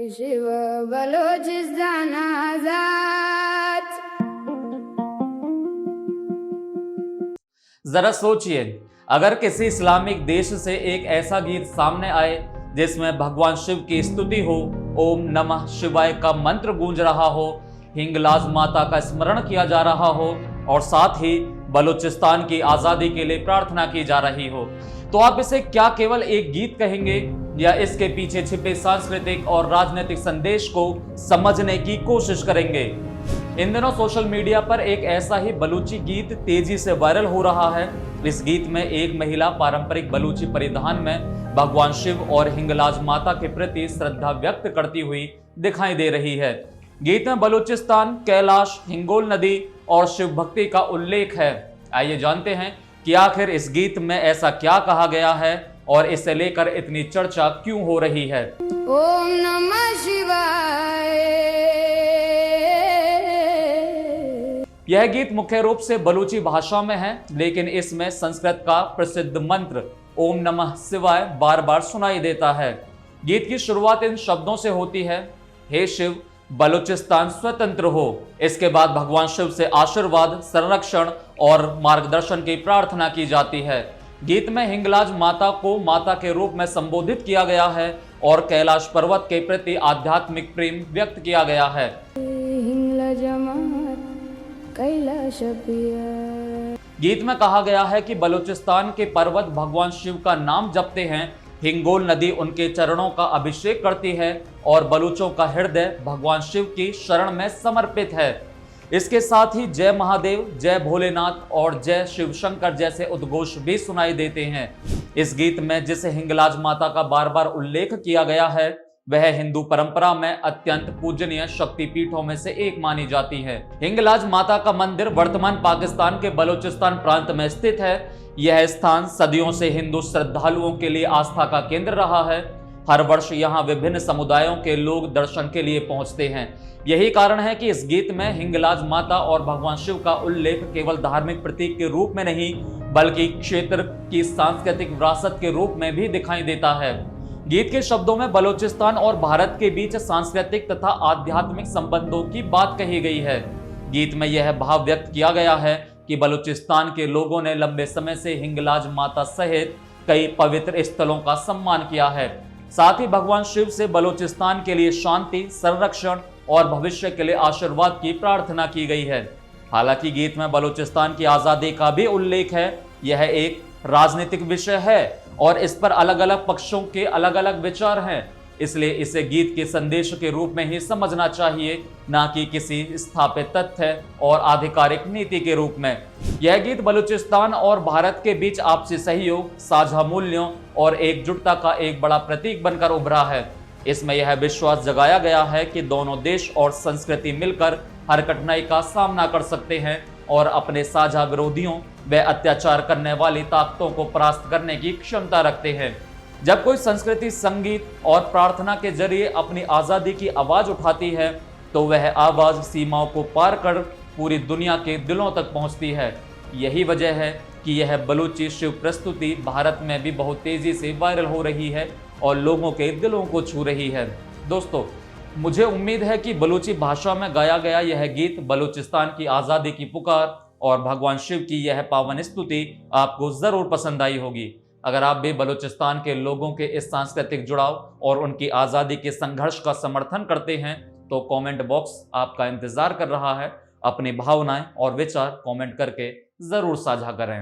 शिव बलोचिस्तान आजाद। जरा सोचिए, अगर किसी इस्लामिक देश से एक ऐसा गीत सामने आए जिसमें भगवान शिव की स्तुति हो, ओम नमः शिवाय का मंत्र गूंज रहा हो, हिंगलाज माता का स्मरण किया जा रहा हो और साथ ही बलूचिस्तान की आजादी के लिए प्रार्थना की जा रही हो, तो आप इसे क्या केवल एक गीत कहेंगे या इसके पीछे छिपे सांस्कृतिक और राजनीतिक संदेश को समझने की कोशिश करेंगे? इन दिनों सोशल मीडिया पर एक ऐसा ही बलूची गीत तेजी से वायरल हो रहा है। इस गीत में एक महिला पारंपरिक बलूची परिधान में भगवान शिव और हिंगलाज माता के प्रति श्रद्धा व्यक्त करती हुई दिखाई दे रही है। गीत में बलूचिस्तान, कैलाश, हिंगोल नदी और शिव भक्ति का उल्लेख है। आइए जानते हैं कि आखिर इस गीत में ऐसा क्या कहा गया है और इसे लेकर इतनी चर्चा क्यों हो रही है। ओम नमः शिवाय। यह गीत मुख्य रूप से बलूची भाषा में है, लेकिन इसमें संस्कृत का प्रसिद्ध मंत्र ओम नमः शिवाय बार बार सुनाई देता है। गीत की शुरुआत इन शब्दों से होती है, हे शिव, बलूचिस्तान स्वतंत्र हो। इसके बाद भगवान शिव से आशीर्वाद, संरक्षण और मार्गदर्शन की प्रार्थना की जाती है। गीत में हिंगलाज माता को माता के रूप में संबोधित किया गया है और कैलाश पर्वत के प्रति आध्यात्मिक प्रेम व्यक्त किया गया है। गीत में कहा गया है कि बलूचिस्तान के पर्वत भगवान शिव का नाम जपते हैं, हिंगोल नदी उनके चरणों का अभिषेक करती है और बलूचों का हृदय भगवान शिव की शरण में समर्पित है। इसके साथ ही जय महादेव, जय भोलेनाथ और जय शिव शंकर जैसे उद्घोष भी सुनाई देते हैं। इस गीत में जिस हिंगलाज माता का बार बार उल्लेख किया गया है वह हिंदू परंपरा में अत्यंत पूजनीय शक्तिपीठों में से एक मानी जाती है। हिंगलाज माता का मंदिर वर्तमान पाकिस्तान के बलूचिस्तान प्रांत में स्थित है। यह स्थान सदियों से हिंदू श्रद्धालुओं के लिए आस्था का केंद्र रहा है। हर वर्ष यहाँ विभिन्न समुदायों के लोग दर्शन के लिए पहुंचते हैं। यही कारण है कि इस गीत में हिंगलाज माता और भगवान शिव का उल्लेख केवल धार्मिक प्रतीक के रूप में नहीं बल्कि क्षेत्र की सांस्कृतिक विरासत के रूप में भी दिखाई देता है। गीत के शब्दों में बलूचिस्तान और भारत के बीच सांस्कृतिक तथा आध्यात्मिक संबंधों की बात कही गई है। गीत में यह भाव व्यक्त किया गया है कि बलूचिस्तान के लोगों ने लंबे समय से हिंगलाज माता सहित कई पवित्र स्थलों का सम्मान किया है। साथ ही भगवान शिव से बलूचिस्तान के लिए शांति, संरक्षण और भविष्य के लिए आशीर्वाद की प्रार्थना की गई है। हालांकि गीत में बलूचिस्तान की आजादी का भी उल्लेख है। यह एक राजनीतिक विषय है और इस पर अलग अलग पक्षों के अलग अलग विचार हैं, इसलिए इसे गीत के संदेश के रूप में ही समझना चाहिए, ना कि किसी स्थापित तथ्य और आधिकारिक नीति के रूप में। यह गीत बलूचिस्तान और भारत के बीच आपसी सहयोग, साझा मूल्यों और एकजुटता का एक बड़ा प्रतीक बनकर उभरा है। इसमें यह विश्वास जगाया गया है कि दोनों देश और संस्कृति मिलकर हर कठिनाई का सामना कर सकते हैं और अपने साझा विरोधियों व अत्याचार करने वाली ताकतों को परास्त करने की क्षमता रखते हैं। जब कोई संस्कृति संगीत और प्रार्थना के जरिए अपनी आज़ादी की आवाज़ उठाती है तो वह आवाज़ सीमाओं को पार कर पूरी दुनिया के दिलों तक पहुंचती है। यही वजह है कि यह बलूची शिव प्रस्तुति भारत में भी बहुत तेज़ी से वायरल हो रही है और लोगों के दिलों को छू रही है। दोस्तों, मुझे उम्मीद है कि बलूची भाषा में गाया गया यह गीत बलूचिस्तान की आज़ादी की पुकार और भगवान शिव की यह पावन स्तुति आपको ज़रूर पसंद आई होगी। अगर आप भी बलूचिस्तान के लोगों के इस सांस्कृतिक जुड़ाव और उनकी आज़ादी के संघर्ष का समर्थन करते हैं तो कमेंट बॉक्स आपका इंतज़ार कर रहा है। अपनी भावनाएं और विचार कमेंट करके ज़रूर साझा करें।